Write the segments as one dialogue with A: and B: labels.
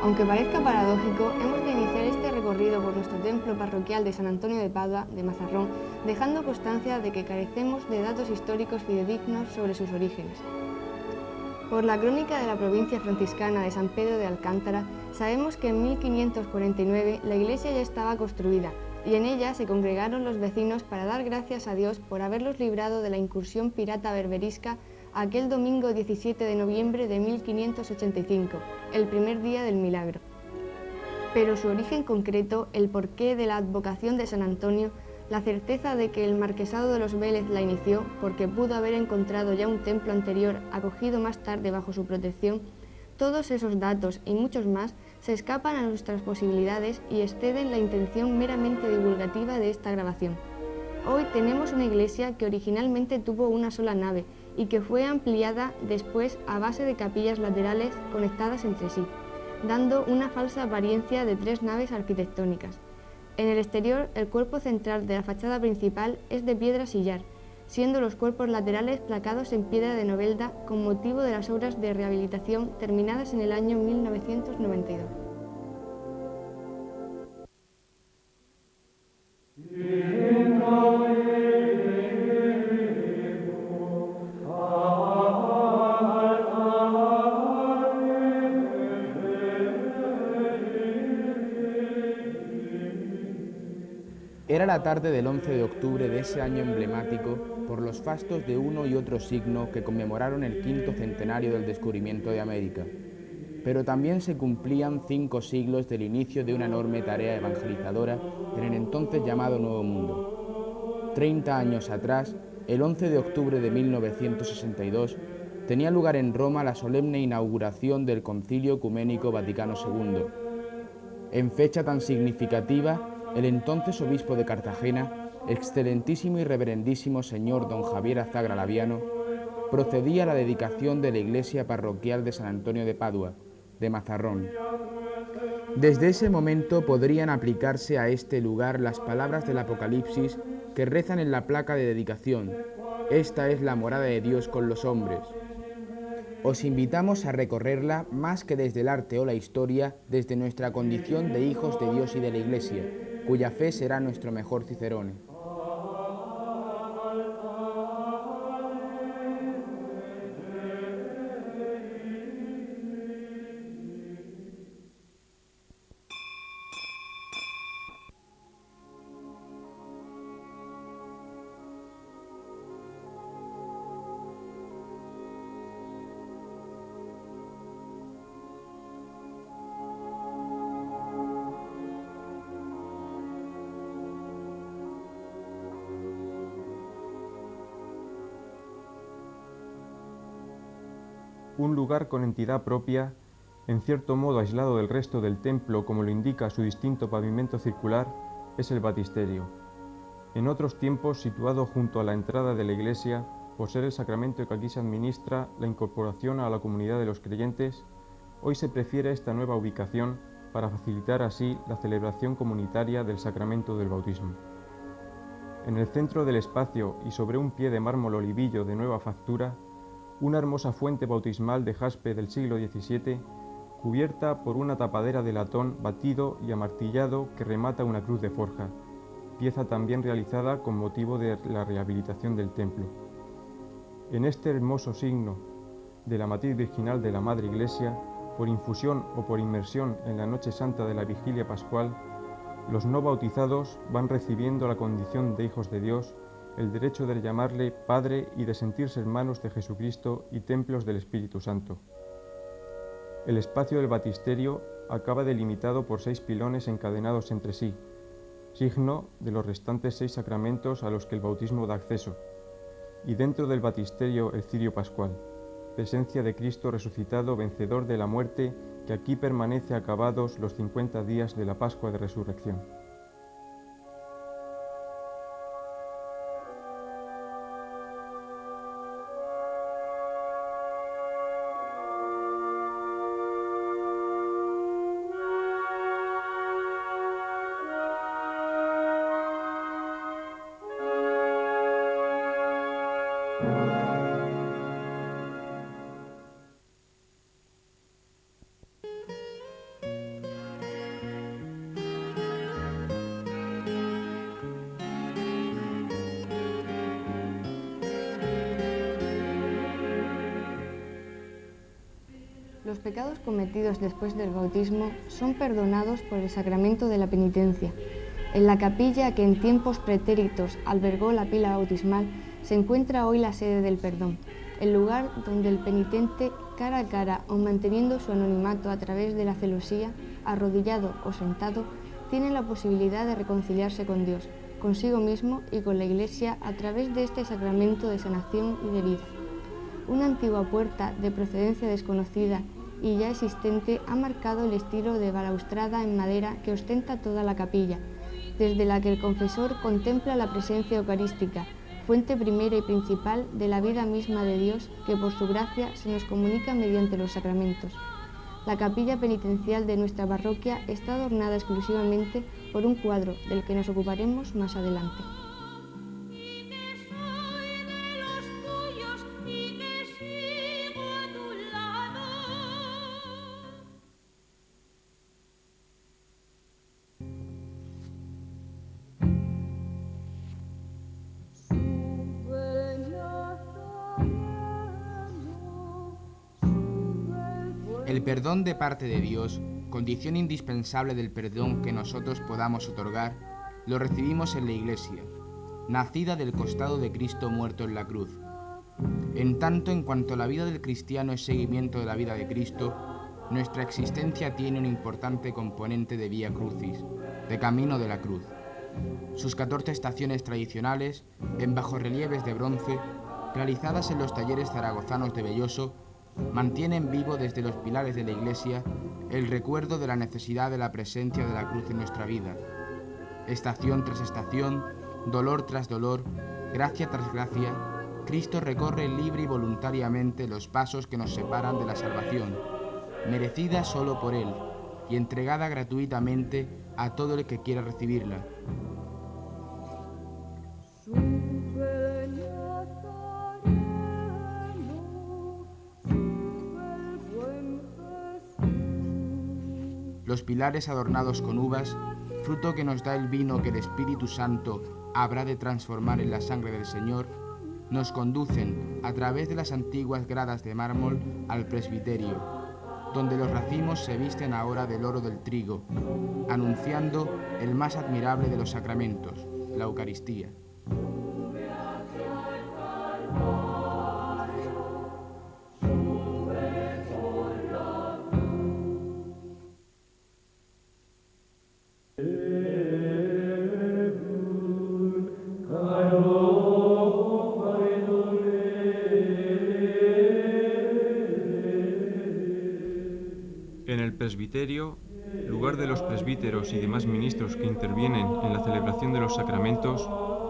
A: Aunque parezca paradójico, hemos de iniciar este recorrido por nuestro templo parroquial de San Antonio de Padua, de Mazarrón, dejando constancia de que carecemos de datos históricos fidedignos sobre sus orígenes. Por la crónica de la provincia franciscana de San Pedro de Alcántara, sabemos que en 1549 la iglesia ya estaba construida y en ella se congregaron los vecinos para dar gracias a Dios por haberlos librado de la incursión pirata berberisca aquel domingo 17 de noviembre de 1585, el primer día del milagro. Pero su origen concreto, el porqué de la advocación de San Antonio, la certeza de que el marquesado de los Vélez la inició porque pudo haber encontrado ya un templo anterior acogido más tarde bajo su protección, todos esos datos y muchos más se escapan a nuestras posibilidades y exceden la intención meramente divulgativa de esta grabación. Hoy tenemos una iglesia que originalmente tuvo una sola nave y que fue ampliada después a base de capillas laterales conectadas entre sí, dando una falsa apariencia de 3 naves arquitectónicas. En el exterior, el cuerpo central de la fachada principal es de piedra sillar, siendo los cuerpos laterales placados en piedra de Novelda con motivo de las obras de rehabilitación terminadas en el año 1992.
B: Era la tarde del 11 de octubre de ese año emblemático por los fastos de uno y otro signo que conmemoraron el 5º centenario del descubrimiento de América. Pero también se cumplían 5 siglos del inicio de una enorme tarea evangelizadora en el entonces llamado Nuevo Mundo. 30 años atrás, el 11 de octubre de 1962, tenía lugar en Roma la solemne inauguración del Concilio Ecuménico Vaticano II. En fecha tan significativa, el entonces obispo de Cartagena, excelentísimo y reverendísimo señor don Javier Azagra Laviano, procedía a la dedicación de la iglesia parroquial de San Antonio de Padua, de Mazarrón. Desde ese momento podrían aplicarse a este lugar las palabras del Apocalipsis que rezan en la placa de dedicación: esta es la morada de Dios con los hombres. Os invitamos a recorrerla más que desde el arte o la historia, desde nuestra condición de hijos de Dios y de la Iglesia, cuya fe será nuestro mejor Cicerone.
C: Un lugar con entidad propia, en cierto modo aislado del resto del templo como lo indica su distinto pavimento circular, es el baptisterio. En otros tiempos situado junto a la entrada de la iglesia, por ser el sacramento que aquí se administra la incorporación a la comunidad de los creyentes, hoy se prefiere esta nueva ubicación para facilitar así la celebración comunitaria del sacramento del bautismo. En el centro del espacio y sobre un pie de mármol olivillo de nueva factura, una hermosa fuente bautismal de jaspe del siglo XVII, cubierta por una tapadera de latón batido y amartillado que remata una cruz de forja, pieza también realizada con motivo de la rehabilitación del templo. En este hermoso signo de la matriz virginal de la Madre Iglesia, por infusión o por inmersión en la noche santa de la Vigilia Pascual, los no bautizados van recibiendo la condición de hijos de Dios, el derecho de llamarle Padre y de sentirse hermanos de Jesucristo y templos del Espíritu Santo. El espacio del baptisterio acaba delimitado por 6 pilones encadenados entre sí, signo de los restantes 6 sacramentos a los que el bautismo da acceso, y dentro del baptisterio el cirio pascual, presencia de Cristo resucitado vencedor de la muerte que aquí permanece acabados los 50 días de la Pascua de Resurrección.
A: Los pecados cometidos después del bautismo son perdonados por el sacramento de la penitencia. En la capilla que en tiempos pretéritos albergó la pila bautismal se encuentra hoy la sede del perdón, el lugar donde el penitente, cara a cara o manteniendo su anonimato a través de la celosía, arrodillado o sentado, tiene la posibilidad de reconciliarse con Dios, consigo mismo y con la Iglesia a través de este sacramento de sanación y de vida. Una antigua puerta de procedencia desconocida y ya existente ha marcado el estilo de balaustrada en madera que ostenta toda la capilla, desde la que el confesor contempla la presencia eucarística, fuente primera y principal de la vida misma de Dios que por su gracia se nos comunica mediante los sacramentos. La capilla penitencial de nuestra parroquia está adornada exclusivamente por un cuadro del que nos ocuparemos más adelante.
B: El perdón de parte de Dios, condición indispensable del perdón que nosotros podamos otorgar, lo recibimos en la Iglesia, nacida del costado de Cristo muerto en la cruz. En tanto en cuanto la vida del cristiano es seguimiento de la vida de Cristo, nuestra existencia tiene un importante componente de vía crucis, de camino de la cruz. Sus 14 estaciones tradicionales, en bajorrelieves de bronce, realizadas en los talleres zaragozanos de Belloso, mantienen vivo desde los pilares de la Iglesia el recuerdo de la necesidad de la presencia de la cruz en nuestra vida. Estación tras estación, dolor tras dolor, gracia tras gracia, Cristo recorre libre y voluntariamente los pasos que nos separan de la salvación, merecida solo por Él y entregada gratuitamente a todo el que quiera recibirla. Los pilares adornados con uvas, fruto que nos da el vino que el Espíritu Santo habrá de transformar en la sangre del Señor, nos conducen a través de las antiguas gradas de mármol al presbiterio, donde los racimos se visten ahora del oro del trigo, anunciando el más admirable de los sacramentos, la Eucaristía.
C: En el presbiterio, lugar de los presbíteros y demás ministros que intervienen en la celebración de los sacramentos,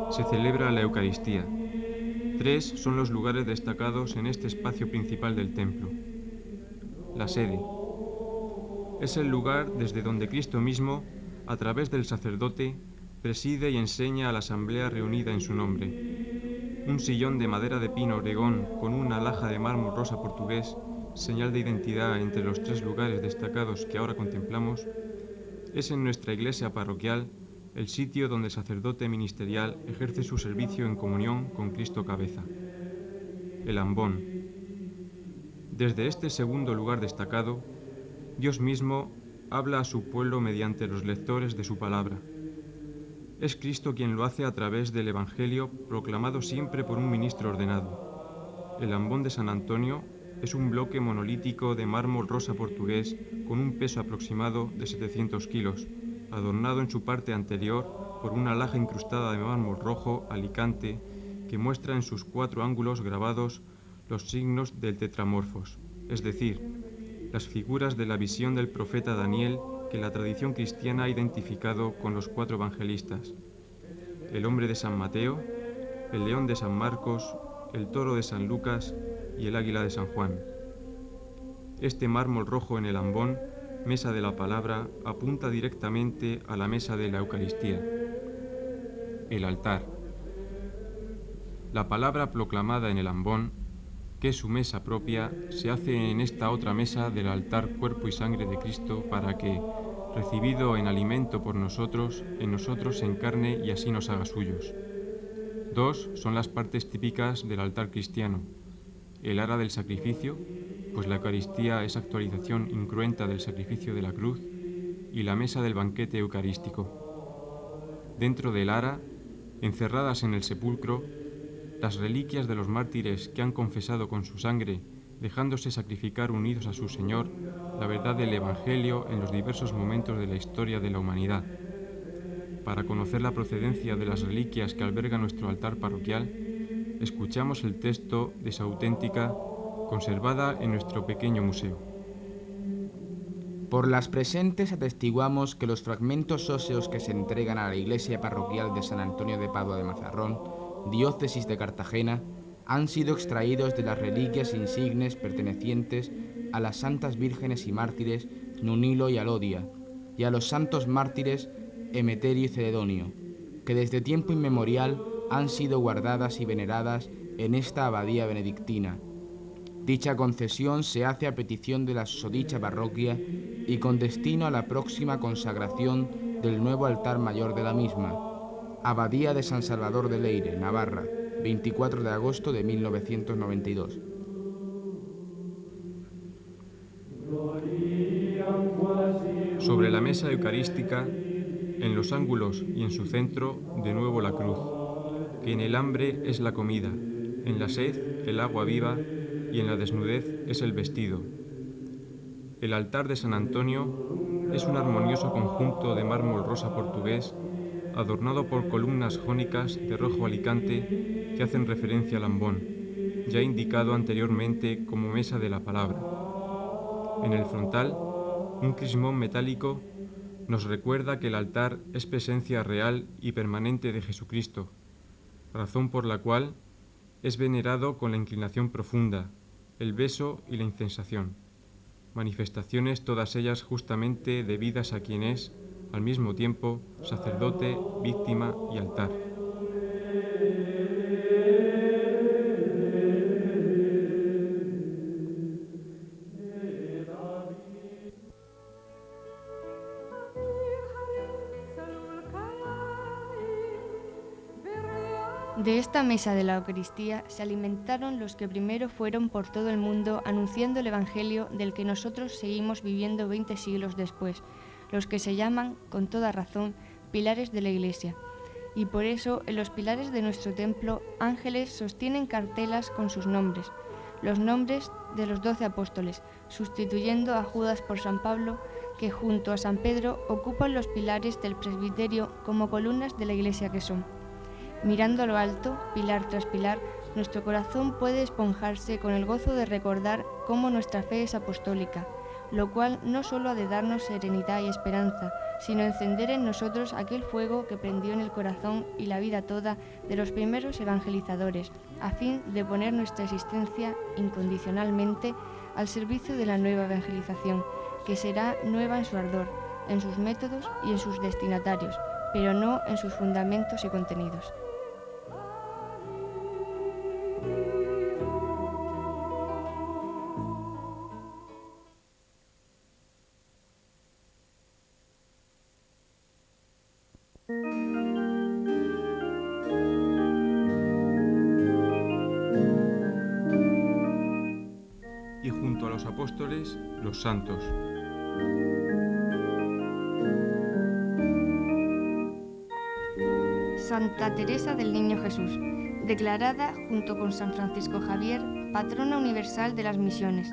C: se celebra la Eucaristía. 3 son los lugares destacados en este espacio principal del templo. La sede. Es el lugar desde donde Cristo mismo, a través del sacerdote, preside y enseña a la asamblea reunida en su nombre. Un sillón de madera de pino oregón con una alhaja de mármol rosa portugués, señal de identidad entre los 3 lugares destacados que ahora contemplamos, es en nuestra iglesia parroquial el sitio donde el sacerdote ministerial ejerce su servicio en comunión con Cristo cabeza. El ambón. Desde este segundo lugar destacado, Dios mismo habla a su pueblo mediante los lectores de su palabra. Es Cristo quien lo hace a través del Evangelio proclamado siempre por un ministro ordenado. El ambón de San Antonio es un bloque monolítico de mármol rosa portugués con un peso aproximado de 700 kilos, adornado en su parte anterior por una alhaja incrustada de mármol rojo alicante que muestra en sus 4 ángulos grabados los signos del tetramorfos, es decir, las figuras de la visión del profeta Daniel que la tradición cristiana ha identificado con los 4 evangelistas: el hombre de San Mateo, el león de San Marcos, el toro de San Lucas y el águila de San Juan. Este mármol rojo en el ambón, mesa de la palabra, apunta directamente a la mesa de la Eucaristía. El altar. La palabra proclamada en el ambón, que es su mesa propia, se hace en esta otra mesa del altar cuerpo y sangre de Cristo para que, recibido en alimento por nosotros, en nosotros se encarne y así nos haga suyos. 2 son las partes típicas del altar cristiano: el ara del sacrificio, pues la Eucaristía es actualización incruenta del sacrificio de la cruz, y la mesa del banquete eucarístico. Dentro del ara, encerradas en el sepulcro, las reliquias de los mártires que han confesado con su sangre, dejándose sacrificar unidos a su Señor, la verdad del Evangelio en los diversos momentos de la historia de la humanidad. Para conocer la procedencia de las reliquias que alberga nuestro altar parroquial, escuchamos el texto de esa auténtica, conservada en nuestro pequeño museo.
B: Por las presentes atestiguamos que los fragmentos óseos que se entregan a la iglesia parroquial de San Antonio de Padua de Mazarrón, diócesis de Cartagena, han sido extraídos de las reliquias insignes pertenecientes a las santas vírgenes y mártires Nunilo y Alodia, y a los santos mártires Emeterio y Celedonio, que desde tiempo inmemorial han sido guardadas y veneradas en esta abadía benedictina. Dicha concesión se hace a petición de la susodicha parroquia y con destino a la próxima consagración del nuevo altar mayor de la misma. Abadía de San Salvador de Leire, Navarra, 24 de agosto de 1992.
C: Sobre la mesa eucarística, en los ángulos y en su centro, de nuevo la cruz, que en el hambre es la comida, en la sed el agua viva y en la desnudez es el vestido. El altar de San Antonio es un armonioso conjunto de mármol rosa portugués, adornado por columnas jónicas de rojo alicante que hacen referencia al ambón, ya indicado anteriormente como mesa de la palabra. En el frontal, un crismón metálico nos recuerda que el altar es presencia real y permanente de Jesucristo, razón por la cual es venerado con la inclinación profunda, el beso y la incensación, manifestaciones todas ellas justamente debidas a quien es, al mismo tiempo, sacerdote, víctima y altar.
A: De esta mesa de la Eucaristía se alimentaron los que primero fueron por todo el mundo anunciando el Evangelio del que nosotros seguimos viviendo 20 siglos después, los que se llaman, con toda razón, pilares de la Iglesia. Y por eso en los pilares de nuestro templo ángeles sostienen cartelas con sus nombres, los nombres de los 12 apóstoles, sustituyendo a Judas por San Pablo, que junto a San Pedro ocupan los pilares del presbiterio como columnas de la Iglesia que son. Mirando a lo alto, pilar tras pilar, nuestro corazón puede esponjarse con el gozo de recordar cómo nuestra fe es apostólica, lo cual no solo ha de darnos serenidad y esperanza, sino encender en nosotros aquel fuego que prendió en el corazón y la vida toda de los primeros evangelizadores, a fin de poner nuestra existencia incondicionalmente al servicio de la nueva evangelización, que será nueva en su ardor, en sus métodos y en sus destinatarios, pero no en sus fundamentos y contenidos.
C: Y junto a los apóstoles, los santos.
A: Santa Teresa del Niño Jesús, declarada junto con San Francisco Javier, patrona universal de las misiones.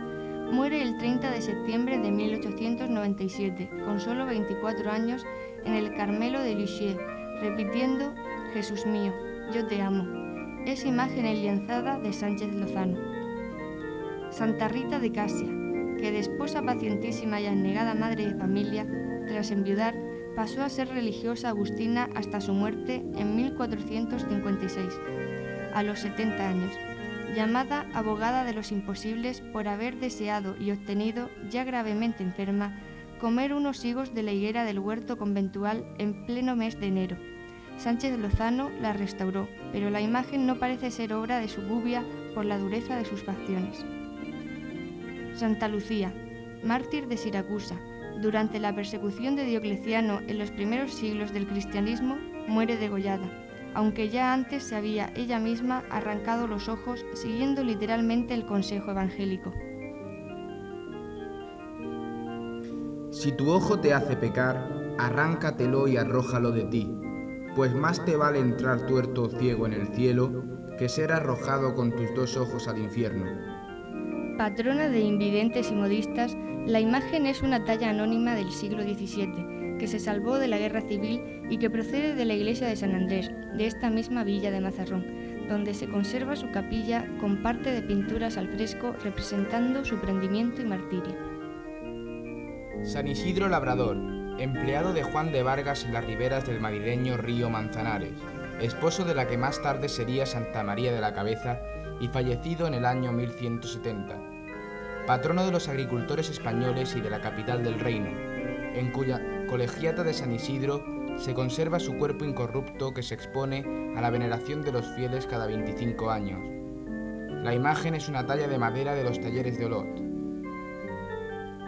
A: Muere el 30 de septiembre de 1897, con solo 24 años, en el Carmelo de Lisieux, repitiendo: Jesús mío, yo te amo. Es imagen enlienzada de Sánchez Lozano. Santa Rita de Casia, que de esposa pacientísima y abnegada madre de familia, tras enviudar, pasó a ser religiosa agustina hasta su muerte en 1456, a los 70 años, llamada abogada de los imposibles por haber deseado y obtenido, ya gravemente enferma, comer unos higos de la higuera del huerto conventual en pleno mes de enero. Sánchez Lozano la restauró, pero la imagen no parece ser obra de su gubia por la dureza de sus facciones. Santa Lucía, mártir de Siracusa, durante la persecución de Diocleciano en los primeros siglos del cristianismo, muere degollada, aunque ya antes se había ella misma arrancado los ojos siguiendo literalmente el consejo evangélico.
B: Si tu ojo te hace pecar, arráncatelo y arrójalo de ti, pues más te vale entrar tuerto o ciego en el cielo que ser arrojado con tus dos ojos al infierno.
A: Patrona de invidentes y modistas, la imagen es una talla anónima del siglo XVII, que se salvó de la guerra civil y que procede de la iglesia de San Andrés, de esta misma villa de Mazarrón, donde se conserva su capilla con parte de pinturas al fresco representando su prendimiento y martirio.
B: San Isidro Labrador, empleado de Juan de Vargas en las riberas del madrileño río Manzanares, esposo de la que más tarde sería Santa María de la Cabeza y fallecido en el año 1170. Patrono de los agricultores españoles y de la capital del reino, en cuya colegiata de San Isidro se conserva su cuerpo incorrupto que se expone a la veneración de los fieles cada 25 años. La imagen es una talla de madera de los talleres de Olot.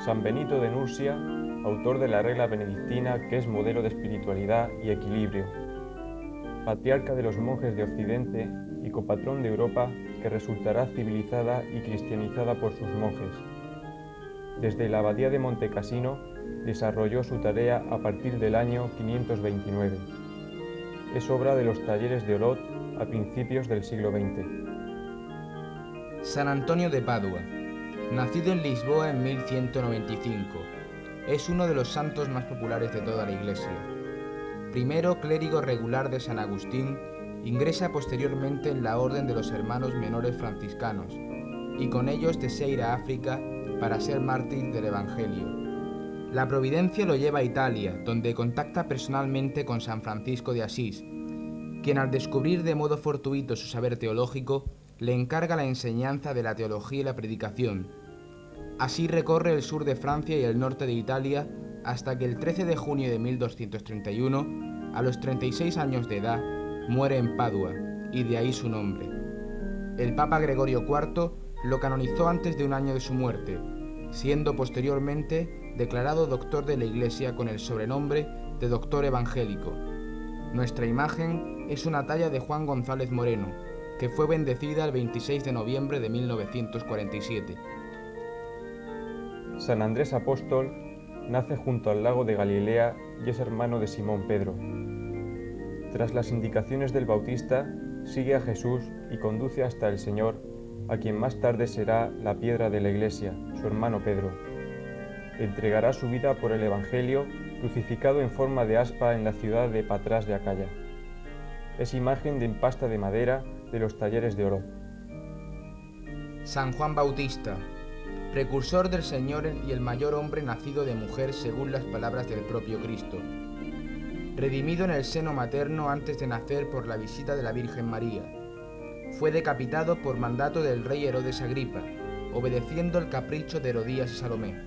C: San Benito de Nursia, autor de la regla benedictina que es modelo de espiritualidad y equilibrio. Patriarca de los monjes de Occidente y copatrón de Europa que resultará civilizada y cristianizada por sus monjes. Desde la abadía de Montecassino desarrolló su tarea a partir del año 529. Es obra de los talleres de Olot a principios del siglo XX.
B: San Antonio de Padua, nacido en Lisboa en 1195, es uno de los santos más populares de toda la Iglesia. Primero clérigo regular de San Agustín, ingresa posteriormente en la Orden de los Hermanos Menores Franciscanos y con ellos desea ir a África para ser mártir del Evangelio. La providencia lo lleva a Italia, donde contacta personalmente con San Francisco de Asís, quien al descubrir de modo fortuito su saber teológico, le encarga la enseñanza de la teología y la predicación. Así recorre el sur de Francia y el norte de Italia hasta que el 13 de junio de 1231, a los 36 años de edad, muere en Padua, y de ahí su nombre. El Papa Gregorio IV lo canonizó antes de un año de su muerte, siendo posteriormente declarado doctor de la Iglesia con el sobrenombre de Doctor Evangélico. Nuestra imagen es una talla de Juan González Moreno, que fue bendecida el 26 de noviembre de 1947.
C: San Andrés Apóstol nace junto al lago de Galilea y es hermano de Simón Pedro. Tras las indicaciones del Bautista, sigue a Jesús y conduce hasta el Señor, a quien más tarde será la piedra de la Iglesia, su hermano Pedro. Entregará su vida por el Evangelio, crucificado en forma de aspa en la ciudad de Patras de Acaya. Es imagen de empasta de madera de los talleres de Olot.
B: San Juan Bautista, precursor del Señor y el mayor hombre nacido de mujer según las palabras del propio Cristo. Redimido en el seno materno antes de nacer por la visita de la Virgen María. Fue decapitado por mandato del rey Herodes Agripa, obedeciendo el capricho de Herodías y Salomé.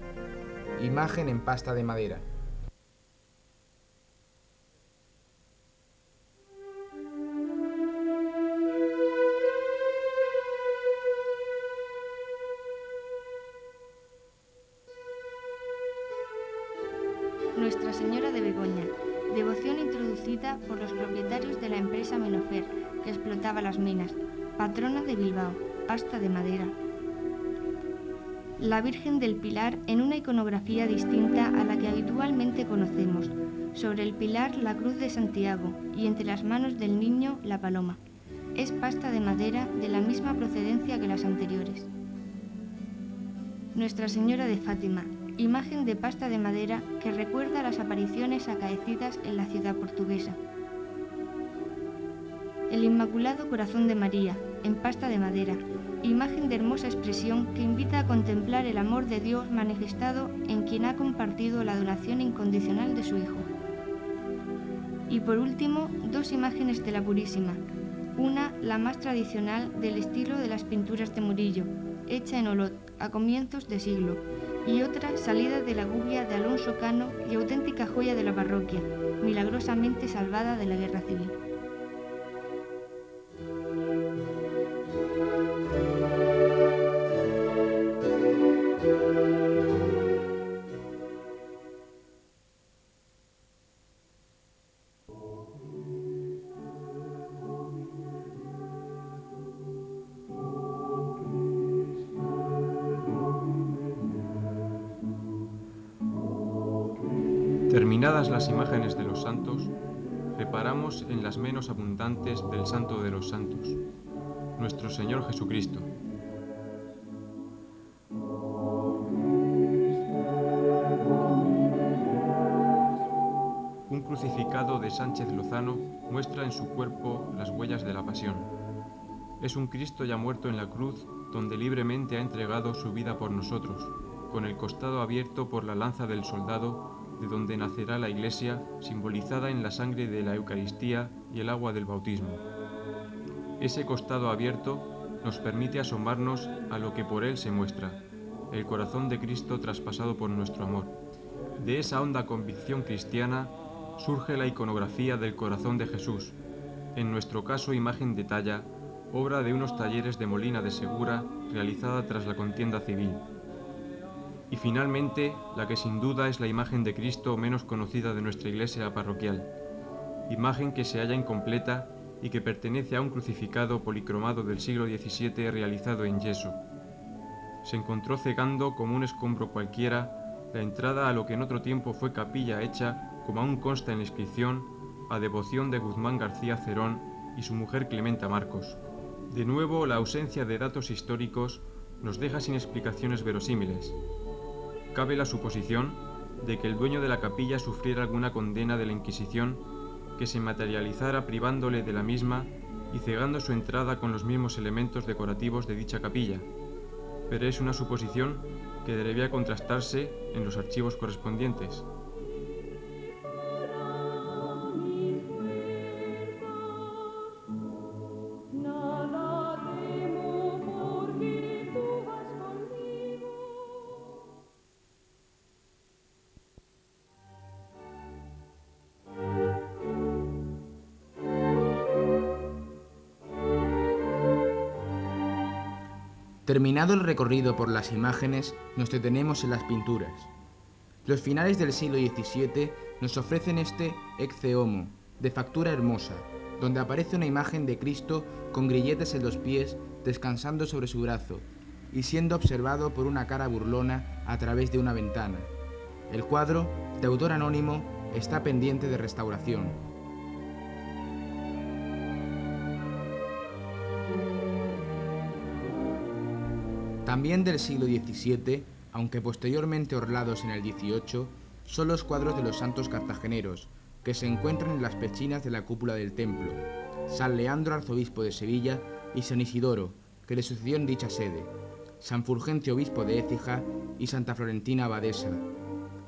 B: Imagen en pasta de madera.
A: Nuestra Señora de Begoña, devoción introducida por los propietarios de la empresa Menofer, que explotaba las minas, patrona de Bilbao, pasta de madera. La Virgen del Pilar en una iconografía distinta a la que habitualmente conocemos. Sobre el pilar la cruz de Santiago y entre las manos del niño la paloma. Es pasta de madera de la misma procedencia que las anteriores. Nuestra Señora de Fátima, imagen de pasta de madera que recuerda las apariciones acaecidas en la ciudad portuguesa. El Inmaculado Corazón de María, en pasta de madera, imagen de hermosa expresión que invita a contemplar el amor de Dios manifestado en quien ha compartido la donación incondicional de su Hijo. Y por último, dos imágenes de la Purísima, una, la más tradicional, del estilo de las pinturas de Murillo, hecha en Olot, a comienzos de siglo, y otra salida de la gubia de Alonso Cano y auténtica joya de la parroquia, milagrosamente salvada de la guerra civil.
C: Terminadas las imágenes de los santos, reparamos en las menos abundantes del Santo de los Santos, nuestro Señor Jesucristo. Un crucificado de Sánchez Lozano muestra en su cuerpo las huellas de la pasión. Es un Cristo ya muerto en la cruz, donde libremente ha entregado su vida por nosotros, con el costado abierto por la lanza del soldado, de donde nacerá la Iglesia, simbolizada en la sangre de la Eucaristía y el agua del bautismo. Ese costado abierto nos permite asomarnos a lo que por él se muestra, el corazón de Cristo traspasado por nuestro amor. De esa honda convicción cristiana surge la iconografía del corazón de Jesús, en nuestro caso imagen de talla, obra de unos talleres de Molina de Segura, realizada tras la contienda civil. Y finalmente, la que sin duda es la imagen de Cristo menos conocida de nuestra iglesia parroquial, imagen que se halla incompleta y que pertenece a un crucificado policromado del siglo XVII realizado en yeso. Se encontró cegando como un escombro cualquiera la entrada a lo que en otro tiempo fue capilla hecha, como aún consta en la inscripción, a devoción de Guzmán García Cerón y su mujer Clementa Marcos. De nuevo, la ausencia de datos históricos nos deja sin explicaciones verosímiles. Cabe la suposición de que el dueño de la capilla sufriera alguna condena de la Inquisición que se materializara privándole de la misma y cegando su entrada con los mismos elementos decorativos de dicha capilla, pero es una suposición que debía contrastarse en los archivos correspondientes.
B: Terminado el recorrido por las imágenes, nos detenemos en las pinturas. Los finales del siglo XVII nos ofrecen este Ecce Homo, de factura hermosa, donde aparece una imagen de Cristo con grilletes en los pies, descansando sobre su brazo, y siendo observado por una cara burlona a través de una ventana. El cuadro, de autor anónimo, está pendiente de restauración. También del siglo XVII, aunque posteriormente orlados en el XVIII, son los cuadros de los santos cartageneros, que se encuentran en las pechinas de la cúpula del templo, San Leandro, arzobispo de Sevilla, y San Isidoro, que le sucedió en dicha sede, San Fulgencio, obispo de Écija, y Santa Florentina, abadesa.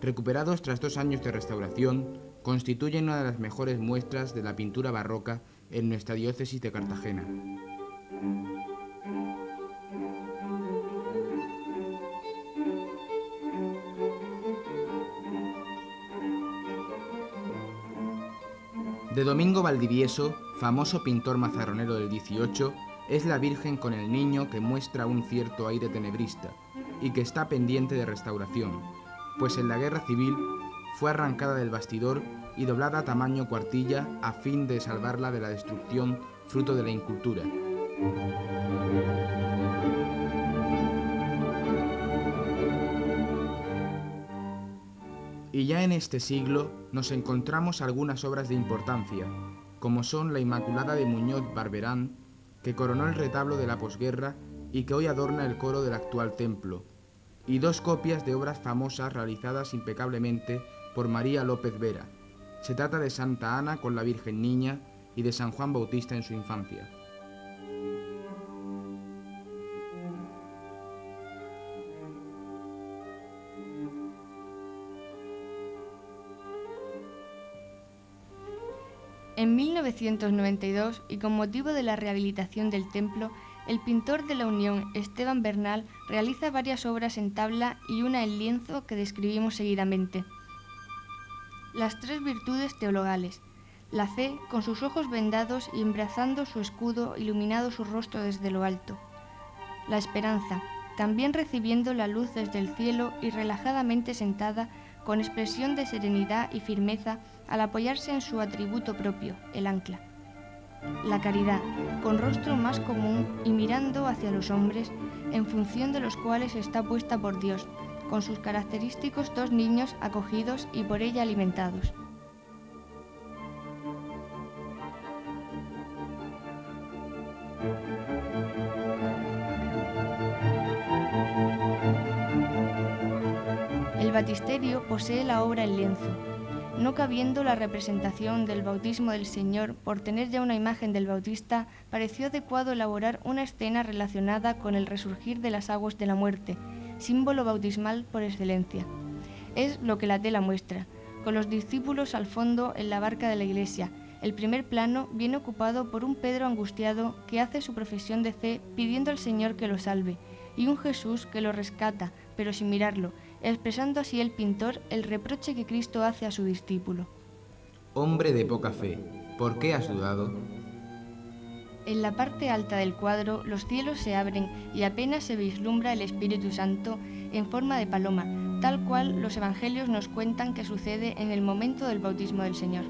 B: Recuperados tras 2 años de restauración, constituyen una de las mejores muestras de la pintura barroca en nuestra diócesis de Cartagena. De Domingo Valdivieso, famoso pintor mazarronero del XVIII, es la Virgen con el Niño que muestra un cierto aire tenebrista y que está pendiente de restauración, pues en la Guerra Civil fue arrancada del bastidor y doblada a tamaño cuartilla a fin de salvarla de la destrucción fruto de la incultura. Y ya en este siglo nos encontramos algunas obras de importancia, como son la Inmaculada de Muñoz Barberán, que coronó el retablo de la posguerra y que hoy adorna el coro del actual templo, y 2 copias de obras famosas realizadas impecablemente por María López Vera. Se trata de Santa Ana con la Virgen Niña y de San Juan Bautista en su infancia.
A: En 1992, y con motivo de la rehabilitación del templo, el pintor de la Unión, Esteban Bernal, realiza varias obras en tabla y una en lienzo que describimos seguidamente. Las 3 virtudes teologales. La fe, con sus ojos vendados y embrazando su escudo, iluminado su rostro desde lo alto. La esperanza, también recibiendo la luz desde el cielo y relajadamente sentada, con expresión de serenidad y firmeza, al apoyarse en su atributo propio, el ancla. La caridad, con rostro más común y mirando hacia los hombres, en función de los cuales está puesta por Dios, con sus característicos 2 niños acogidos y por ella alimentados. El baptisterio posee la obra en lienzo. No cabiendo la representación del bautismo del Señor por tener ya una imagen del Bautista, pareció adecuado elaborar una escena relacionada con el resurgir de las aguas de la muerte, símbolo bautismal por excelencia. Es lo que la tela muestra, con los discípulos al fondo en la barca de la iglesia. El primer plano viene ocupado por un Pedro angustiado que hace su profesión de fe pidiendo al Señor que lo salve, y un Jesús que lo rescata, pero sin mirarlo, expresando así el pintor el reproche que Cristo hace a su discípulo.
B: Hombre de poca fe, ¿por qué has dudado?
A: En la parte alta del cuadro los cielos se abren y apenas se vislumbra el Espíritu Santo en forma de paloma, tal cual los evangelios nos cuentan que sucede en el momento del bautismo del Señor.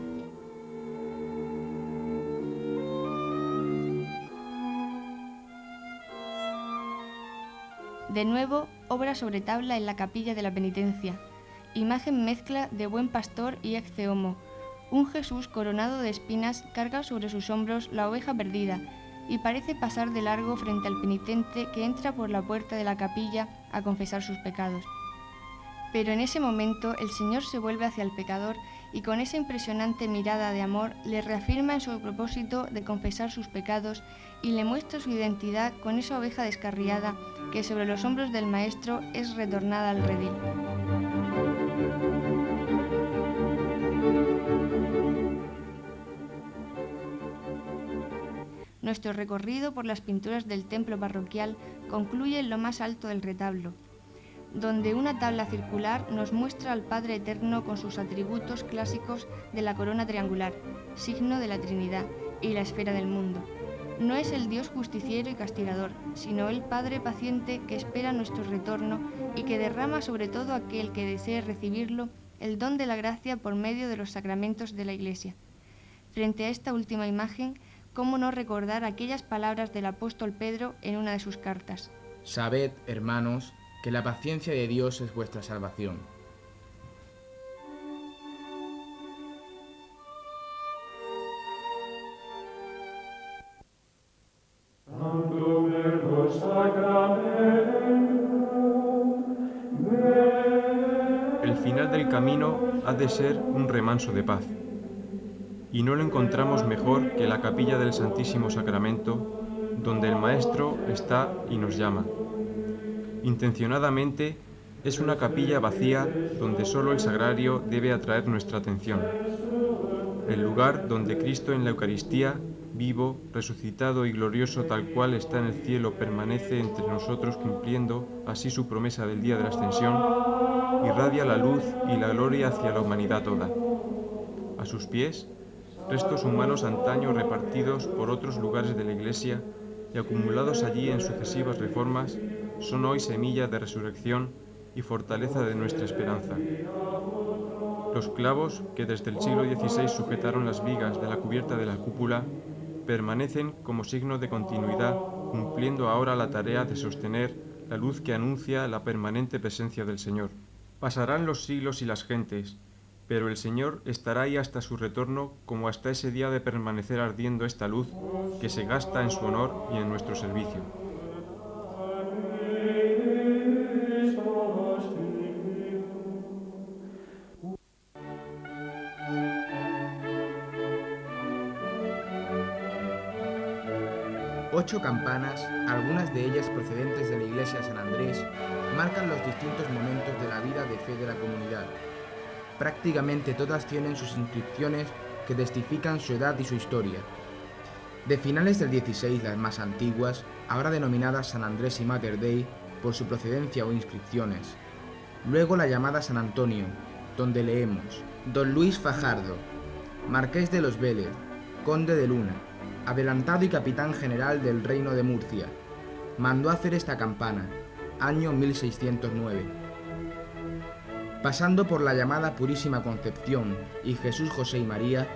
A: De nuevo, obra sobre tabla en la capilla de la penitencia. Imagen mezcla de buen pastor y ex homo. Un Jesús coronado de espinas carga sobre sus hombros la oveja perdida y parece pasar de largo frente al penitente que entra por la puerta de la capilla a confesar sus pecados. Pero en ese momento el Señor se vuelve hacia el pecador y con esa impresionante mirada de amor le reafirma en su propósito de confesar sus pecados y le muestra su identidad con esa oveja descarriada que sobre los hombros del Maestro es retornada al redil. Nuestro recorrido por las pinturas del templo parroquial concluye en lo más alto del retablo, donde una tabla circular nos muestra al Padre Eterno con sus atributos clásicos de la corona triangular, signo de la Trinidad, y la esfera del mundo. No es el Dios justiciero y castigador, sino el Padre paciente que espera nuestro retorno y que derrama sobre todo aquel que desee recibirlo el don de la gracia por medio de los sacramentos de la Iglesia. Frente a esta última imagen, ¿cómo no recordar aquellas palabras del apóstol Pedro en una de sus cartas?
B: Sabed, hermanos, que la paciencia de Dios es vuestra salvación.
C: El final del camino ha de ser un remanso de paz, y no lo encontramos mejor que la capilla del Santísimo Sacramento, donde el Maestro está y nos llama. Intencionadamente es una capilla vacía donde solo el sagrario debe atraer nuestra atención. El lugar donde Cristo en la Eucaristía, vivo, resucitado y glorioso tal cual está en el cielo, permanece entre nosotros cumpliendo así su promesa del día de la ascensión, irradia la luz y la gloria hacia la humanidad toda. A sus pies, restos humanos antaño repartidos por otros lugares de la Iglesia y acumulados allí en sucesivas reformas, son hoy semilla de resurrección y fortaleza de nuestra esperanza. Los clavos que desde el siglo XVI sujetaron las vigas de la cubierta de la cúpula permanecen como signo de continuidad, cumpliendo ahora la tarea de sostener la luz que anuncia la permanente presencia del Señor. Pasarán los siglos y las gentes, pero el Señor estará ahí hasta su retorno, como hasta ese día de permanecer ardiendo esta luz que se gasta en su honor y en nuestro servicio.
B: Ocho campanas, algunas de ellas procedentes de la iglesia de San Andrés, marcan los distintos momentos de la vida de fe de la comunidad. Prácticamente todas tienen sus inscripciones que testifican su edad y su historia. De finales del XVI, las más antiguas, ahora denominadas San Andrés y Mater Dei por su procedencia o inscripciones. Luego la llamada San Antonio, donde leemos: Don Luis Fajardo, Marqués de los Vélez, Conde de Luna, adelantado y capitán general del Reino de Murcia, mandó hacer esta campana, año 1609. Pasando por la llamada Purísima Concepción y Jesús, José y María,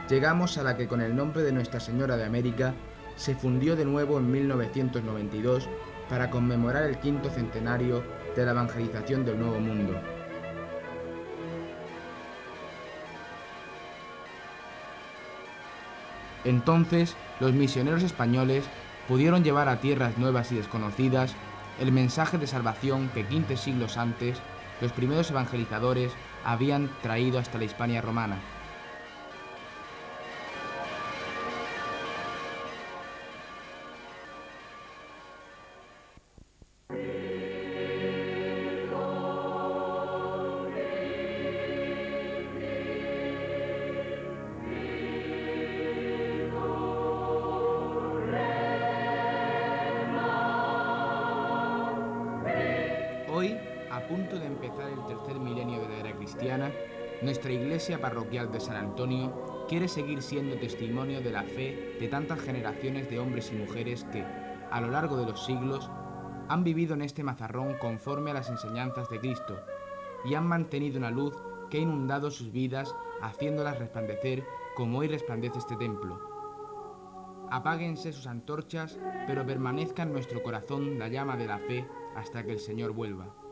B: llegamos a la que con el nombre de Nuestra Señora de América se fundió de nuevo en 1992 para conmemorar el 5º centenario de la evangelización del Nuevo Mundo. Entonces, los misioneros españoles pudieron llevar a tierras nuevas y desconocidas el mensaje de salvación que 15 siglos antes los primeros evangelizadores habían traído hasta la Hispania romana. Hoy, a punto de empezar el tercer milenio de la era cristiana, nuestra iglesia parroquial de San Antonio quiere seguir siendo testimonio de la fe de tantas generaciones de hombres y mujeres que, a lo largo de los siglos, han vivido en este Mazarrón conforme a las enseñanzas de Cristo y han mantenido una luz que ha inundado sus vidas, haciéndolas resplandecer como hoy resplandece este templo. Apáguense sus antorchas, pero permanezca en nuestro corazón la llama de la fe hasta que el Señor vuelva.